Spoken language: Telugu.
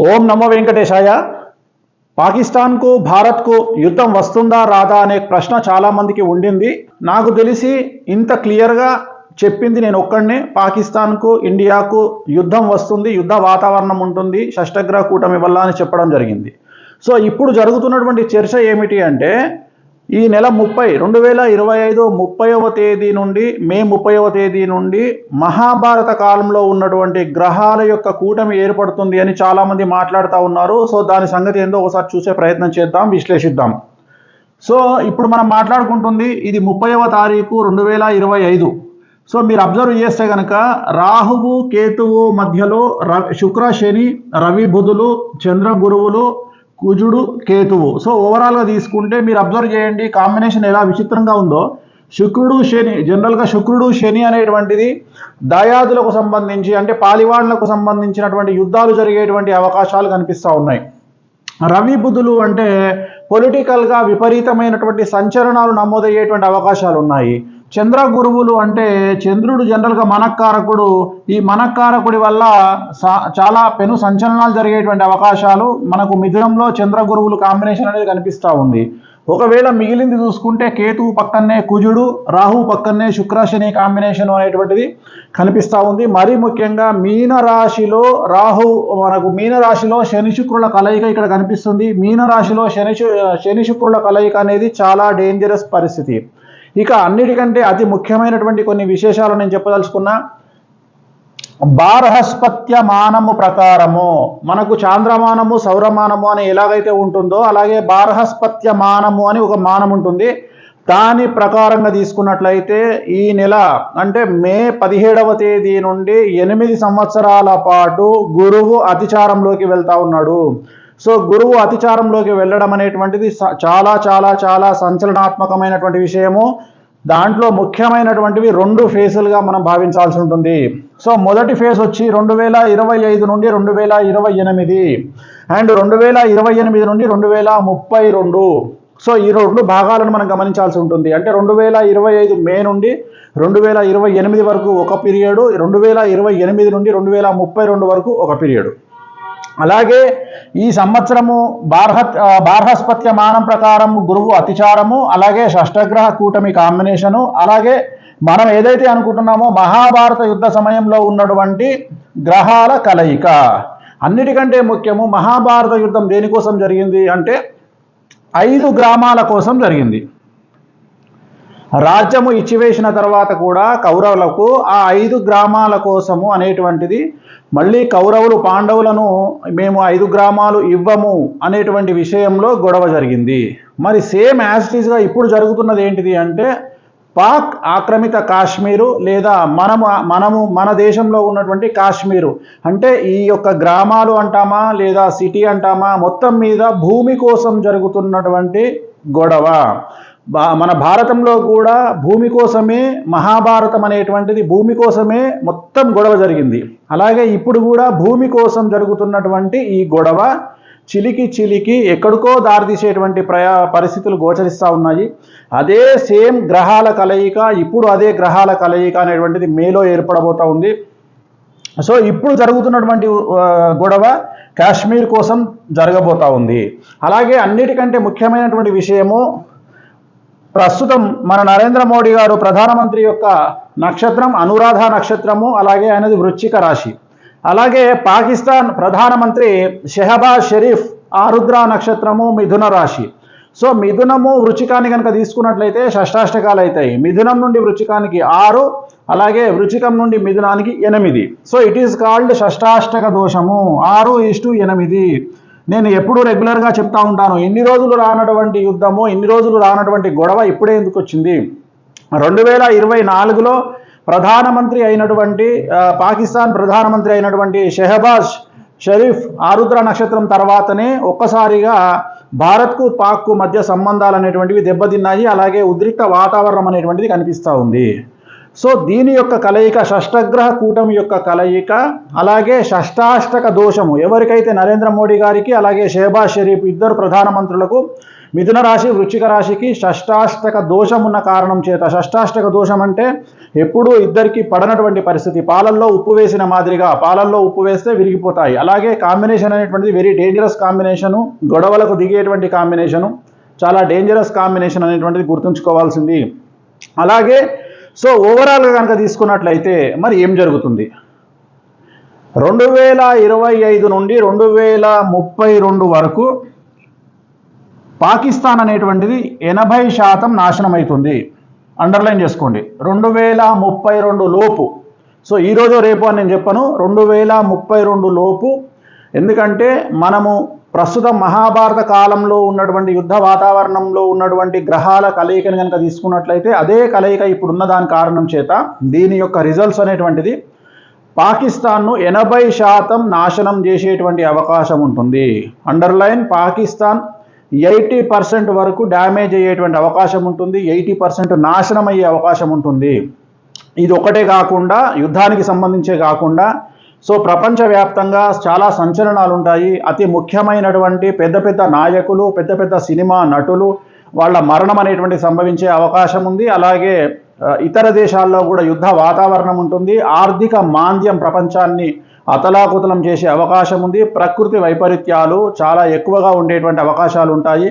ఓం నమో వెంకటేశాయ. పాకిస్తాన్కు భారత్కు యుద్ధం వస్తుందా రాదా అనే ప్రశ్న చాలామందికి ఉండింది. నాకు తెలిసి ఇంత క్లియర్గా చెప్పింది నేను ఒక్కడనే. పాకిస్తాన్కు ఇండియాకు యుద్ధం వస్తుంది, యుద్ధ వాతావరణం ఉంటుంది షష్టగ్రహ కూటమి వల్ల అని చెప్పడం జరిగింది. సో ఇప్పుడు జరుగుతున్నటువంటి చర్చ ఏమిటి అంటే, ఈ నెల 2025 30వ తేదీ నుండి మే 30వ తేదీ నుండి మహాభారత కాలంలో ఉన్నటువంటి గ్రహాల యొక్క కూటమి ఏర్పడుతుంది అని చాలామంది మాట్లాడుతూ ఉన్నారు. సో దాని సంగతి ఏందో ఒకసారి చూసే ప్రయత్నం చేద్దాం, విశ్లేషిద్దాం. సో ఇప్పుడు మనం మాట్లాడుకుంటుంది ఇది 30వ తారీఖు 2025. సో మీరు అబ్జర్వ్ చేస్తే కనుక రాహువు కేతువు మధ్యలో శుక్ర శని రవి బుధులు చంద్ర గురువులు కుజుడు కేతువు. సో ఓవరాల్గా తీసుకుంటే మీరు అబ్జర్వ్ చేయండి కాంబినేషన్ ఎలా విచిత్రంగా ఉందో. శుక్రుడు శని, జనరల్గా శుక్రుడు శని అనేటువంటిది దాయాదులకు సంబంధించి అంటే పాలివాళ్లకు సంబంధించినటువంటి యుద్ధాలు జరిగేటువంటి అవకాశాలు కనిపిస్తూ ఉన్నాయి. రవి బుధులు అంటే పొలిటికల్గా విపరీతమైనటువంటి సంచలనాలు నమోదయ్యేటువంటి అవకాశాలు ఉన్నాయి. చంద్ర గురువులు అంటే చంద్రుడు జనరల్గా మనక్కారకుడు. ఈ మనక్కారకుడి వల్ల చాలా పెను సంచలనాలు జరిగేటువంటి అవకాశాలు మనకు మిథునంలో చంద్ర గురువులు కాంబినేషన్ అనేది కనిపిస్తూ ఉంది. ఒకవేళ మిగిలింది చూసుకుంటే కేతువు పక్కనే కుజుడు, రాహువు పక్కనే శుక్రశని కాంబినేషన్ అనేటువంటిది కనిపిస్తూ ఉంది. మరీ ముఖ్యంగా మీనరాశిలో మీనరాశిలో శని శుక్రుల కలయిక ఇక్కడ కనిపిస్తుంది. మీనరాశిలో శని శుక్రుల కలయిక అనేది చాలా డేంజరస్ పరిస్థితి. ఇక అన్నిటికంటే అతి ముఖ్యమైనటువంటి కొన్ని విశేషాలు నేను చెప్పదలుచుకున్నా. బార్హస్పత్య మానము ప్రకారము మనకు చాంద్రమానము సౌరమానము అని ఎలాగైతే ఉంటుందో అలాగే బార్హస్పత్య మానము అని ఒక మానం ఉంటుంది. దాని ప్రకారంగా తీసుకున్నట్లయితే ఈ నెల అంటే మే 17వ తేదీ నుండి 8 సంవత్సరాల పాటు గురువు అతిచారంలోకి వెళ్తా ఉన్నాడు. సో గురువు అతిచారంలోకి వెళ్ళడం అనేటువంటిది చాలా చాలా చాలా సంచలనాత్మకమైనటువంటి విషయము. దాంట్లో ముఖ్యమైనటువంటివి 2 ఫేజులుగా మనం భావించాల్సి ఉంటుంది. సో మొదటి ఫేజ్ వచ్చి 2025 నుండి 2028 అండ్ 2028 నుండి 2032. సో ఈ 2 భాగాలను మనం గమనించాల్సి ఉంటుంది. అంటే 2025 మే నుండి 2028 వరకు ఒక పీరియడ్, 2028 నుండి 2032 వరకు ఒక పీరియడ్. అలాగే ఈ సంవత్సరము బార్హస్పత్య మానం ప్రకారం గురువు అతిచారము, అలాగే షష్టగ్రహ కూటమి కాంబినేషను, అలాగే మనం ఏదైతే అనుకుంటున్నామో మహాభారత యుద్ధ సమయంలో ఉన్నటువంటి గ్రహాల కలయిక. అన్నిటికంటే ముఖ్యము మహాభారత యుద్ధం దేనికోసం జరిగింది అంటే 5 గ్రామాల కోసం జరిగింది. రాజ్యము ఇచ్చివేసిన తర్వాత కూడా కౌరవులకు ఆ 5 గ్రామాల కోసము అనేటువంటిది మళ్ళీ కౌరవులు పాండవులను మేము 5 గ్రామాలు ఇవ్వము అనేటువంటి విషయంలో గొడవ జరిగింది. మరి సేమ్ యాజ్ ఇట్ ఈస్గా ఇప్పుడు జరుగుతున్నది ఏంటిది అంటే పాక్ ఆక్రమిత కాశ్మీరు లేదా మన దేశంలో ఉన్నటువంటి కాశ్మీరు అంటే ఈ యొక్క గ్రామాలు అంటామా లేదా సిటీ అంటామా మొత్తం మీద భూమి కోసం జరుగుతున్నటువంటి గొడవ. మన భారతంలో కూడా భూమి కోసమే మహాభారతం అనేటువంటిది భూమి కోసమే మొత్తం గొడవ జరిగింది. అలాగే ఇప్పుడు కూడా భూమి కోసం జరుగుతున్నటువంటి ఈ గొడవ చిలికి ఎక్కడికో దారితీసేటువంటి పరిస్థితులు గోచరిస్తూ ఉన్నాయి. అదే సేమ్ గ్రహాల కలయిక ఇప్పుడు అదే గ్రహాల కలయిక అనేటువంటిది మేలో ఏర్పడబోతూ ఉంది. సో ఇప్పుడు జరుగుతున్నటువంటి గొడవ కాశ్మీర్ కోసం జరగబోతూ ఉంది. అలాగే అన్నిటికంటే ముఖ్యమైనటువంటి విషయము ప్రస్తుతం మన నరేంద్ర మోడీ గారు ప్రధానమంత్రి యొక్క నక్షత్రం అనురాధ నక్షత్రము, అలాగే ఆయనది వృశ్చిక రాశి. అలాగే పాకిస్తాన్ ప్రధానమంత్రి షెహబాజ్ షరీఫ్ ఆరుద్ర నక్షత్రము మిథున రాశి. సో మిథునము వృశ్చికాన్ని కనుక తీసుకున్నట్లయితే షష్టాష్టకాలు అవుతాయి. మిథునం నుండి వృశ్చికానికి 6, అలాగే వృశ్చికం నుండి మిథునానికి 8. సో ఇట్ ఈస్ కాల్డ్ షష్టాష్టక దోషము 6:8. నేను ఎప్పుడూ రెగ్యులర్గా చెప్తా ఉంటాను, ఇన్ని రోజులు రానటువంటి యుద్ధము, ఇన్ని రోజులు రానటువంటి గొడవ ఇప్పుడే ఎందుకు వచ్చింది. 2024లో ప్రధానమంత్రి అయినటువంటి పాకిస్తాన్ ప్రధానమంత్రి అయినటువంటి షెహబాజ్ షరీఫ్ ఆరుద్ర నక్షత్రం తర్వాతనే ఒక్కసారిగా భారత్కు పాక్కు మధ్య సంబంధాలు అనేటువంటివి దెబ్బతిన్నాయి. అలాగే ఉద్రిక్త వాతావరణం అనేటువంటిది కనిపిస్తూ ఉంది. సో దీని యొక్క కలయిక షష్టగ్రహ కూటమి యొక్క కలయిక, అలాగే షష్టాష్టక దోషము ఎవరికైతే నరేంద్ర మోడీ గారికి అలాగే షెహబాజ్ షరీఫ్ ఇద్దరు ప్రధానమంత్రులకు మిథున రాశి వృశ్చిక రాశికి షష్టాష్టక దోషం ఉన్న కారణం చేత, షష్టాష్టక దోషం అంటే ఎప్పుడూ ఇద్దరికి పడనటువంటి పరిస్థితి, పాలల్లో ఉప్పు వేసిన మాదిరిగా, పాలల్లో ఉప్పు వేస్తే విరిగిపోతాయి. అలాగే కాంబినేషన్ అనేటువంటిది వెరీ డేంజరస్ కాంబినేషను, గొడవలకు దిగేటువంటి కాంబినేషను, చాలా డేంజరస్ కాంబినేషన్ అనేటువంటిది గుర్తుంచుకోవాల్సింది. అలాగే సో ఓవరాల్గా కనుక తీసుకున్నట్లయితే మరి ఏం జరుగుతుంది, 2025 నుండి 2032 వరకు పాకిస్తాన్ అనేటువంటిది 80% నాశనం అవుతుంది. అండర్లైన్ చేసుకోండి, 2032 లోపు. సో ఈరోజు రేపు అని నేను చెప్పను, 2032 లోపు. ఎందుకంటే మనము ప్రస్తుతం మహాభారత కాలంలో ఉన్నటువంటి యుద్ధ వాతావరణంలో ఉన్నటువంటి గ్రహాల కలయికను కనుక తీసుకున్నట్లయితే అదే కలయిక ఇప్పుడున్న దాని కారణం చేత దీని యొక్క రిజల్ట్స్ అనేటువంటిది పాకిస్తాన్ను 80% నాశనం చేసేటువంటి అవకాశం ఉంటుంది. అండర్లైన్, పాకిస్తాన్ 80% వరకు డ్యామేజ్ అయ్యేటువంటి అవకాశం ఉంటుంది, 80% నాశనం అయ్యే అవకాశం ఉంటుంది. ఇది ఒకటే కాకుండా, యుద్ధానికి సంబంధించే కాకుండా సో ప్రపంచవ్యాప్తంగా చాలా సంచలనాలు ఉంటాయి. అతి ముఖ్యమైనటువంటి పెద్ద పెద్ద నాయకులు, పెద్ద పెద్ద సినిమా నటులు వాళ్ళ మరణం అనేటువంటి సంభవించే అవకాశం ఉంది. అలాగే ఇతర దేశాల్లో కూడా యుద్ధ వాతావరణం ఉంటుంది. ఆర్థిక మాంద్యం ప్రపంచాన్ని అతలాకుతలం చేసే అవకాశం ఉంది. ప్రకృతి వైపరీత్యాలు చాలా ఎక్కువగా ఉండేటువంటి అవకాశాలు ఉంటాయి.